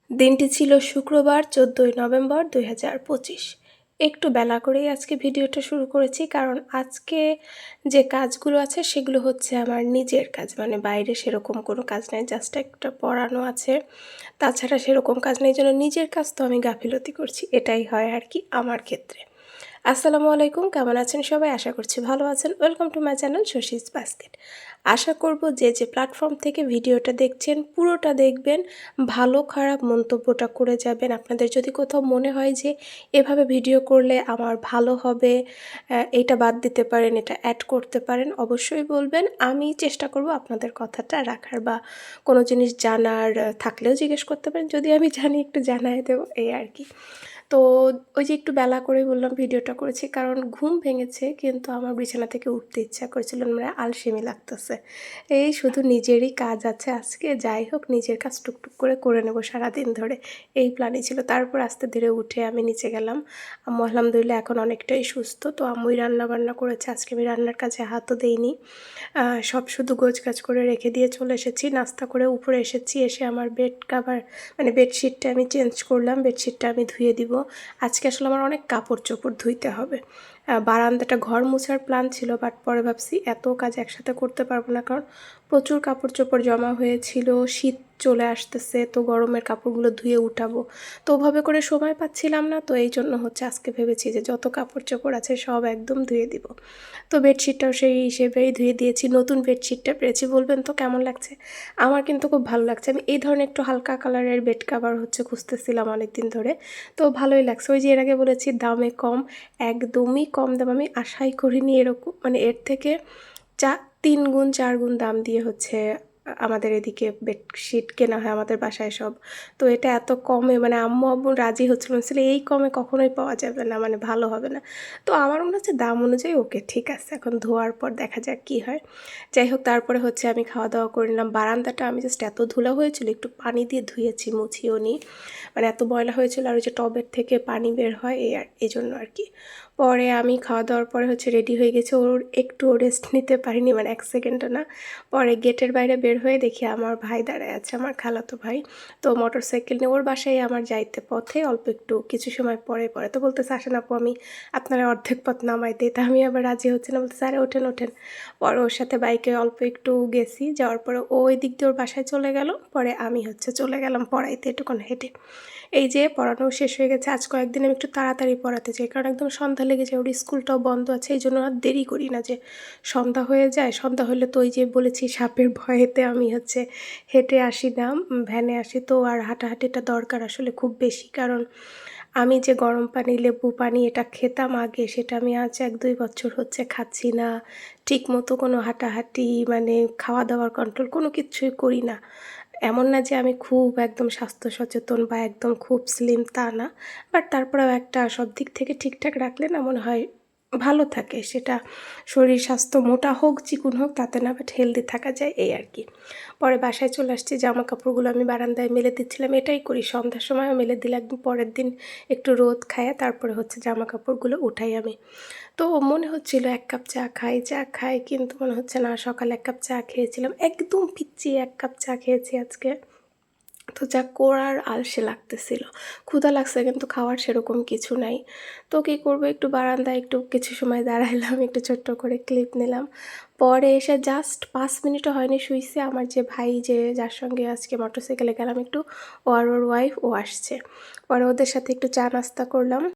দিনটি ছিল শুক্রবার 14ই নভেম্বর 2025। একটু বেলা করেই আজকে ভিডিওটা শুরু করেছি, কারণ আজকে যে কাজগুলো আছে সেগুলো হচ্ছে আমার নিজের কাজ, মানে বাইরে সেরকম কোনো কাজ নেই, জাস্ট একটা পড়ানো আছে, তাছাড়া সেরকম কাজ নেই, জন্য নিজের কাজ তো আমি গাফিলতি করছি, এটাই হয় আর কি আমার ক্ষেত্রে। আসসালামু আলাইকুম, কেমন আছেন সবাই? আশা করছি ভালো আছেন। Welcome to my channel Shashi's basket. আশা করব যে প্ল্যাটফর্ম থেকে ভিডিওটা দেখছেন পুরোটা দেখবেন, ভালো খারাপ মন্তব্যটা করে যাবেন। আপনাদের যদি কোথাও মনে হয় যে এভাবে ভিডিও করলে আমার ভালো হবে, এটা বাদ দিতে পারেন, এটা অ্যাড করতে পারেন, অবশ্যই বলবেন। আমি চেষ্টা করব আপনাদের কথাটা রাখার, বা কোনো জিনিস জানার থাকলেও জিজ্ঞেস করতে পারেন, যদি আমি জানি একটু জানাই দেবো, এই আর কি। তো ওই যে একটু বেলা করে বললাম ভিডিওটা করেছি, কারণ ঘুম ভেঙেছে কিন্তু আমার বিছানা থেকে উঠতে ইচ্ছা করেছিল, মানে আলসেমি লাগতেছে। এই শুধু নিজেরই কাজ আছে আজকে, যাই হোক নিজের কাজ টুকটুক করে নেবো সারাদিন ধরে, এই প্ল্যানই ছিল। তারপর আস্তে ধীরে উঠে আমি নিচে গেলাম। আম্মু আলহামদুলিল্লাহ এখন অনেকটাই সুস্থ, তো আম্মুই রান্না বান্না করেছে, আজকে আমি রান্নার কাজে হাতও দেইনি। সব শুধু গোছগাছ করে রেখে দিয়ে চলে এসেছি, নাস্তা করে উপরে এসেছি, এসে আমার বেড কাভার মানে বেডশিটটা আমি চেঞ্জ করলাম, বেডশিটটা আমি ধুয়ে দিব। আজকে আসলে আমার অনেক কাপড় চোপড় ধুইতে হবে। বারান্দাটা ঘর মোছার প্ল্যান ছিল, বাট পরে ভাবছি এত কাজ একসাথে করতে পারবো না, কারণ প্রচুর কাপড় চোপড় জমা হয়েছিল, শীত চলে আসতেছে, তো গরমের কাপড়গুলো ধুয়ে উঠাবো, তো ওভাবে করে সময় পাচ্ছিলাম না, তো এই জন্য হচ্ছে আজকে ভেবেছি যে যত কাপড় চোপড় আছে সব একদম ধুয়ে দিব। তো বেডশিটটাও সেই হিসেবেই ধুয়ে দিয়েছি। নতুন বেডশিটটা পেয়েছি, বলবেন তো কেমন লাগছে? আমার কিন্তু খুব ভালো লাগছে। আমি এই ধরনের একটু হালকা কালারের বেড কাভার হচ্ছে খুঁজতেছিলাম অনেক দিন ধরে, তো ভালোই লাগছে। ওই যে এর আগে বলেছি দামে কম, একদমই কম দাম, আমি আশাই করিনি এরকম, মানে এর থেকে 3 গুণ 4 গুণ দাম দিয়ে হচ্ছে আমাদের এদিকে বেডশিট কেনা হয় আমাদের বাসায় সব। তো এটা এত কমে, মানে আম্মু আব্বু রাজি হচ্ছিল না, এই কমে কখনোই পাওয়া যাবে না, মানে ভালো হবে না। তো আমার মনে হচ্ছে দাম অনুযায়ী ওকে ঠিক আছে, এখন ধোয়ার পর দেখা যাক কী হয়। যাই হোক, তারপরে হচ্ছে আমি খাওয়া দাওয়া করে নিলাম। বারান্দাটা আমি জাস্ট এত ধুলা হয়েছিল, একটু পানি দিয়ে ধুয়েছি, মুছিও নি, মানে এত ময়লা হয়েছিল, আর ওই যে টবের থেকে পানি বের হয় এই জন্য আর কি। পরে আমি খাওয়া দাওয়ার পরে হচ্ছে রেডি হয়ে গেছি, ওর একটু রেস্ট নিতে পারিনি, মানে 1 সেকেন্ডও না। পরে গেটের বাইরে বের হয়ে দেখি আমার ভাই দাঁড়ায় আছে, আমার খালাতো ভাই। তো মোটরসাইকেল নিয়ে ওর বাসায় আমার যাইতে পথে অল্প একটু কিছু সময় পরে পরে তো বলতেছে, আসেন আপু আমি আপনারা অর্ধেক পথ নামাই দিই। তা আমি আবার রাজি হচ্ছে না, বলতেছে আরে ওঠেন ওঠেন। পরে ওর সাথে বাইকে অল্প একটু গেছি, যাওয়ার পরে ও ওই দিক দিয়ে ওর বাসায় চলে গেল, পরে আমি হচ্ছে চলে গেলাম পড়াইতে একটুক্ষণ হেঁটে। এই যে পড়ানো শেষ হয়ে গেছে, আজ কয়েকদিন আমি একটু তাড়াতাড়ি পড়াতে চাই, কারণ একদম সন্ধ্যা লেগে যায়, ওর স্কুলটাও বন্ধ আছে, এই জন্য আর দেরি করি না যে সন্ধ্যা হয়ে যায়। সন্ধ্যা হলে তো ওই যে বলেছি সাপের ভয়েতে আমি হচ্ছে হেঁটে আসি না, ভ্যানে আসি, তো আর হাঁটাহাঁটিটা দরকার আসলে খুব বেশি, কারণ আমি যে গরম পানি লেবু পানি এটা খেতাম আগে, সেটা আমি আজ 1-2 বছর হচ্ছে খাচ্ছি না। ঠিক মতো কোনো হাঁটাহাঁটি মানে খাওয়া দাওয়ার কন্ট্রোল কোনো কিছুই করি না। এমন না যে আমি খুব একদম স্বাস্থ্য সচেতন বা একদম খুব স্লিম, তা না, বাট তারপরেও একটা সব দিক থেকে ঠিকঠাক রাখলে না মনে হয় ভালো থাকে, সেটা শরীর স্বাস্থ্য মোটা হোক চিকুন হোক তাতে না, বাট হেলদি থাকা যায়, এই আর কি। পরে বাসায় চলে আসছি, জামা কাপড়গুলো আমি বারান্দায় মেলে দিচ্ছিলাম, এটাই করি সন্ধ্যার সময়ও মেলে দিলে একদম পরের দিন একটু রোদ খায়, তারপরে হচ্ছে জামা কাপড়গুলো উঠাই আমি। তো মনে হচ্ছিল 1 কাপ চা খাই চা খাই, কিন্তু মনে হচ্ছে না, সকালে 1 কাপ চা খেয়েছিলাম, একদম পিচ্চি 1 কাপ চা খেয়েছি আজকে। তো যা করার আলসে লাগতেছিল, ক্ষুধা লাগছে কিন্তু খাওয়ার সেরকম কিছু নাই। তো কী করবো, একটু বারান্দায় একটু কিছু সময় দাঁড়াইলাম, একটু ছোট্ট করে ক্লিপ নিলাম। পরে এসে জাস্ট 5 মিনিটও হয়নি শুইছে, আমার যে ভাই যার সঙ্গে আজকে মোটরসাইকেলে গেলাম একটু, ও আর ওর ওয়াইফ ও আসছে। পরে ওদের সাথে একটু চা নাস্তা করলাম।